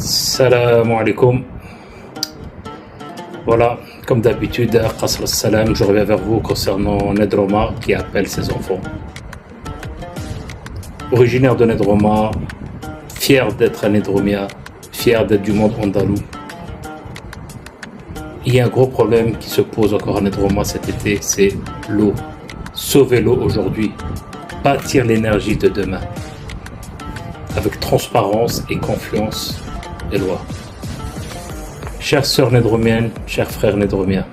Salam alaikum. Voilà, comme d'habitude, Qasr al-Salam, je reviens vers vous concernant Nedroma qui appelle ses enfants. Originaire de Nedroma, fier d'être un Nedromien, fier d'être du monde andalou. Il y a un gros problème qui se pose encore à Nedroma cet été, c'est l'eau. Sauver l'eau aujourd'hui, bâtir l'énergie de demain, avec transparence et confiance des lois. Chères sœurs nédromiennes, chers frères nédromiens,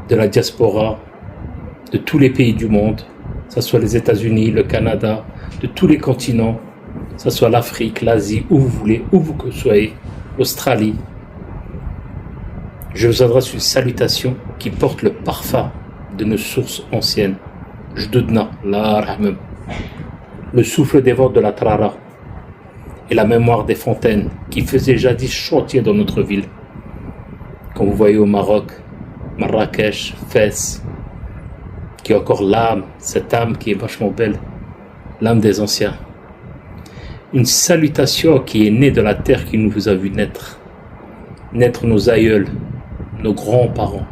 de la diaspora, de tous les pays du monde, que ce soit les États-Unis, le Canada, de tous les continents, que ce soit l'Afrique, l'Asie, où vous voulez, où vous que soyez, l'Australie, je vous adresse une salutation qui porte le parfum de nos sources anciennes. Jdudna, la rahmem, le souffle des vents de la Trara et la mémoire des fontaines qui faisaient jadis chantier dans notre ville. Quand vous voyez au Maroc, Marrakech, Fès, qui a encore l'âme, cette âme qui est vachement belle, l'âme des anciens. Une salutation qui est née de la terre qui nous a vu naître nos aïeuls, nos grands-parents,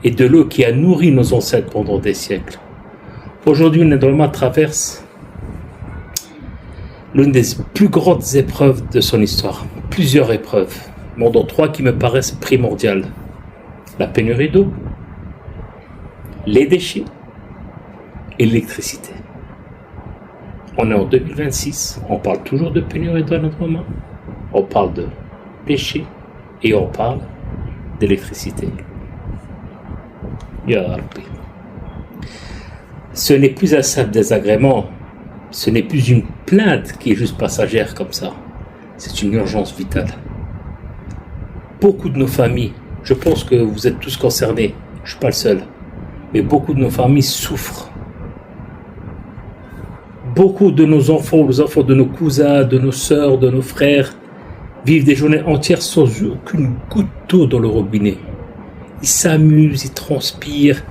et de l'eau qui a nourri nos ancêtres pendant des siècles. Aujourd'hui, Nedroma traverse l'une des plus grandes épreuves de son histoire. Plusieurs épreuves, mais dont trois qui me paraissent primordiales. La pénurie d'eau, les déchets et l'électricité. On est en 2026, on parle toujours de pénurie d'eau à Nedroma, on parle de déchets et on parle d'électricité. Ya Rabbi. Ce n'est plus un simple désagrément, ce n'est plus une plainte qui est juste passagère comme ça. C'est une urgence vitale. Beaucoup de nos familles, je pense que vous êtes tous concernés, je ne suis pas le seul, mais beaucoup de nos familles souffrent. Beaucoup de nos enfants, les enfants de nos cousins, de nos sœurs, de nos frères, vivent des journées entières sans aucune goutte d'eau dans le robinet. Ils s'amusent, ils transpirent,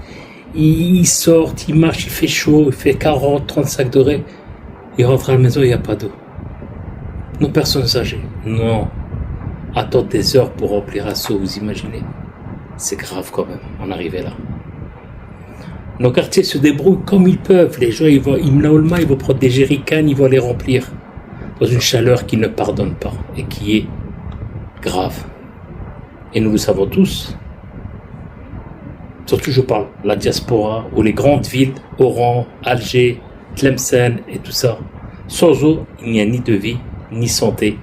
ils sortent, ils marchent, il fait chaud, il fait 40, 35 degrés. Ils rentrent à la maison, il n'y a pas d'eau. Nos personnes âgées, non. Attendre des heures pour remplir un seau, vous imaginez? C'est grave quand même, en arriver là. Nos quartiers se débrouillent comme ils peuvent. Les gens, ils vont prendre des jerrycans, ils vont les remplir. Dans une chaleur qui ne pardonne pas et qui est grave. Et nous le savons tous. Surtout je parle de la diaspora ou les grandes villes, Oran, Alger, Tlemcen et tout ça. Sans eau, il n'y a ni de vie, ni santé,